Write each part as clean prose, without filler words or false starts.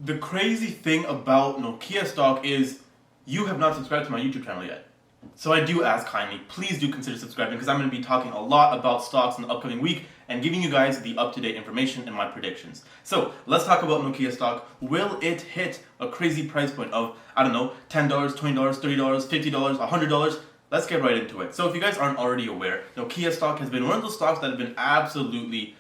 The crazy thing about Nokia stock is you have not subscribed to my YouTube channel yet. So I do ask kindly, please do consider subscribing because I'm going to be talking a lot about stocks in the upcoming week and giving you guys the up-to-date information and my predictions. So let's talk about Nokia stock. Will it hit a crazy price point of, I don't know, $10, $20, $30, $50, $100? Let's get right into it. So if you guys aren't already aware, Nokia stock has been one of those stocks that have been absolutely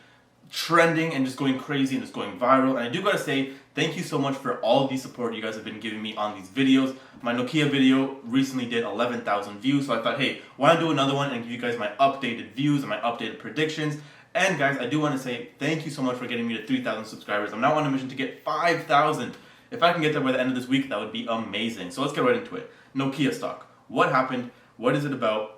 trending and just going crazy and just going viral. And I do gotta say, thank you so much for all the support you guys have been giving me on these videos. My Nokia video recently did 11,000 views, so I thought, hey, why not do another one and give you guys my updated views and my updated predictions. And guys, I do want to say thank you so much for getting me to 3,000 subscribers. I'm now on a mission to get 5,000. If I can get there by the end of this week, that would be amazing. So let's get right into it. Nokia stock. What happened? What is it about?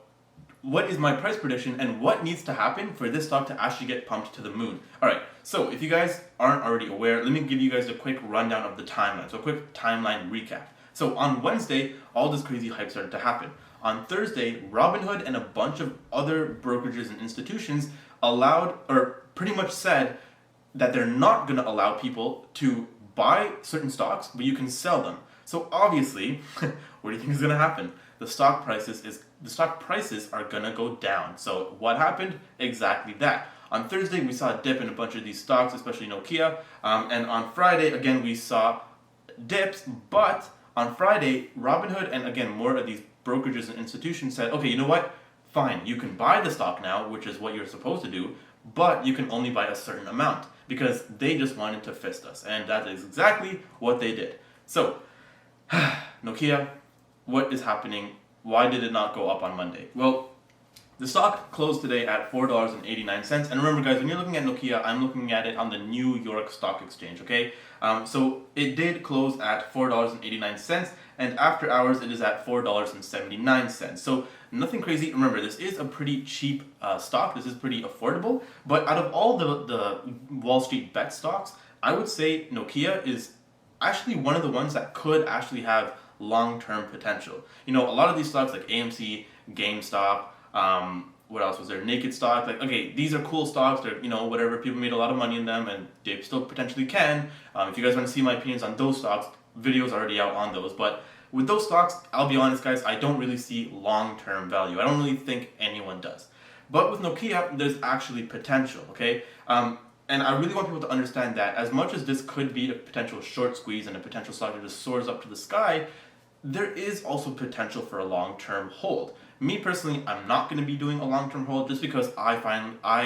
What is my price prediction, and what needs to happen for this stock to actually get pumped to the moon? Alright, so if you guys aren't already aware, let me give you guys a quick rundown of the timeline. So a quick timeline recap. So on Wednesday, all this crazy hype started to happen. On Thursday, Robinhood and a bunch of other brokerages and institutions allowed, or pretty much said, that they're not going to allow people to buy certain stocks, but you can sell them. So obviously, what do you think is going to happen? The stock prices are gonna go down. So what happened? Exactly that. On Thursday, we saw a dip in a bunch of these stocks, especially Nokia. And on Friday, again, we saw dips. But on Friday, Robinhood and again, more of these brokerages and institutions said, okay, you know what? Fine, you can buy the stock now, which is what you're supposed to do, but you can only buy a certain amount because they just wanted to fist us. And that is exactly what they did. So, Nokia, what is happening? Why did it not go up on Monday? Well, the stock closed today at $4.89. And remember, guys, when you're looking at Nokia, I'm looking at it on the New York Stock Exchange, okay? So it did close at $4.89, and after hours, it is at $4.79. So nothing crazy. Remember, this is a pretty cheap stock. This is pretty affordable. But out of all the Wallstreet bet stocks, I would say Nokia is actually one of the ones that could actually have long-term potential. You know, a lot of these stocks like AMC, GameStop, what else was there? Naked stock. Like, okay, these are cool stocks. They're, you know, whatever. People made a lot of money in them, and they still potentially can. If you guys want to see my opinions on those stocks, videos already out on those. But with those stocks, I'll be honest, guys, I don't really see long-term value. I don't really think anyone does. But with Nokia, there's actually potential. Okay. And I really want people to understand that as much as this could be a potential short squeeze and a potential stock that just soars up to the sky, there is also potential for a long-term hold. Me personally, I'm not going to be doing a long-term hold just because I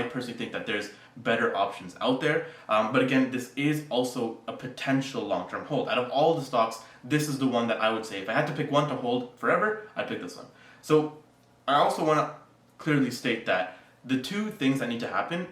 personally think that there's better options out there. But again, this is also a potential long-term hold. Out of all the stocks, this is the one that I would say if I had to pick one to hold forever, I'd pick this one. So I also want to clearly state that the two things that need to happen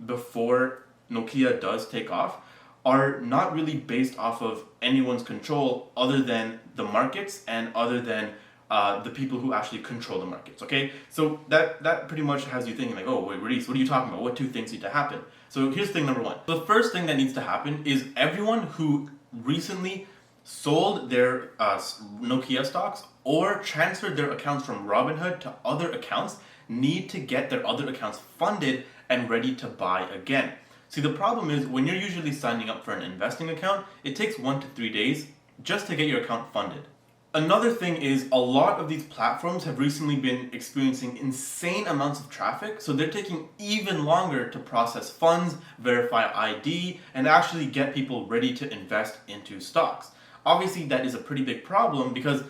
before Nokia does take off are not really based off of anyone's control other than the markets and other than the people who actually control the markets, okay? So that pretty much has you thinking like, oh, wait, Radies, what are you talking about? What two things need to happen? So here's thing number one. The first thing that needs to happen is everyone who recently sold their Nokia stocks or transferred their accounts from Robinhood to other accounts need to get their other accounts funded and ready to buy again. See, the problem is when you're usually signing up for an investing account, it takes 1 to 3 days just to get your account funded. Another thing is a lot of these platforms have recently been experiencing insane amounts of traffic, so they're taking even longer to process funds, verify ID, and actually get people ready to invest into stocks. Obviously, that is a pretty big problem because,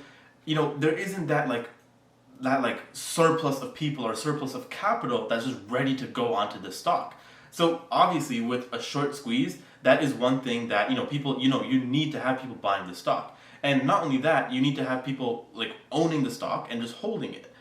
you know, there isn't that surplus of people or surplus of capital that's just ready to go onto the stock. So obviously with a short squeeze, that is one thing that, you need to have people buying the stock. And not only that, you need to have people like owning the stock and just holding it.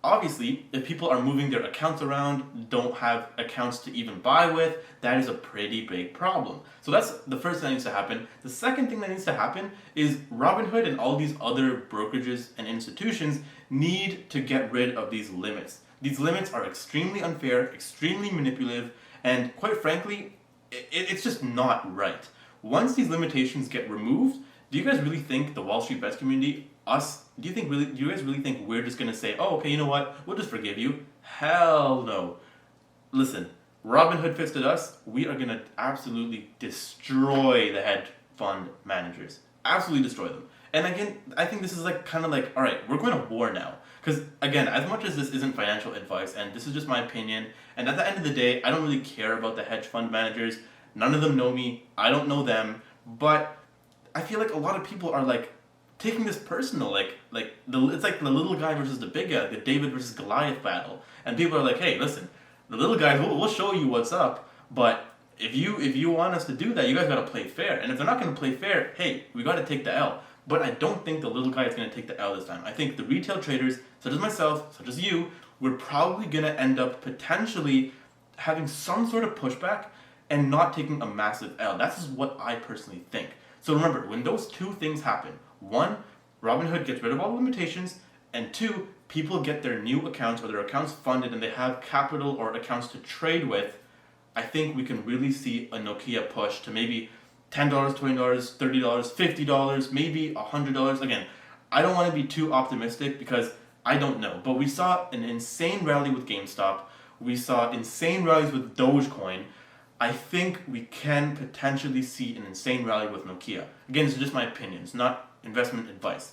Obviously, if people are moving their accounts around, don't have accounts to even buy with, that is a pretty big problem. So that's the first thing that needs to happen. The second thing that needs to happen is Robinhood and all these other brokerages and institutions need to get rid of these limits. These limits are extremely unfair, extremely manipulative, and quite frankly, it's just not right. Once these limitations get removed, do you guys really think the Wall Street bets community, do you guys really think we're just going to say, oh, okay, you know what, we'll just forgive you? Hell no. Listen, Robinhood fisted us, we are going to absolutely destroy the hedge fund managers. Absolutely destroy them. And again, I think this is like kind of like, all right, we're going to war now. Because again, as much as this isn't financial advice, and this is just my opinion, and at the end of the day, I don't really care about the hedge fund managers. None of them know me. I don't know them. But I feel like a lot of people are like taking this personal, it's like the little guy versus the big guy, the David versus Goliath battle. And people are like, hey, listen, the little guys, we'll show you what's up, but if you want us to do that, you guys got to play fair. And if they're not going to play fair, hey, we got to take the L. But I don't think the little guy is going to take the L this time. I think the retail traders, such as myself, such as you, we're probably going to end up potentially having some sort of pushback and not taking a massive L. That's just what I personally think. So remember, when those two things happen, one, Robinhood gets rid of all the limitations, and two, people get their new accounts or their accounts funded and they have capital or accounts to trade with, I think we can really see a Nokia push to maybe $10, $20, $30, $50, maybe $100. Again, I don't want to be too optimistic because I don't know. But we saw an insane rally with GameStop. We saw insane rallies with Dogecoin. I think we can potentially see an insane rally with Nokia. Again, this is just my opinion. It's not investment advice.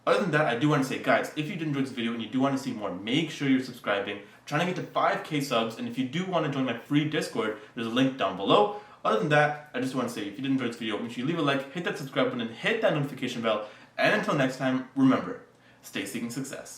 Other than that, I do want to say, guys, if you did enjoy this video and you do want to see more, make sure you're subscribing. I'm trying to get to 5K subs, and if you do want to join my free Discord, there's a link down below. Other than that, I just want to say, if you did enjoy this video, make sure you leave a like, hit that subscribe button, hit that notification bell, and until next time, remember, stay seeking success.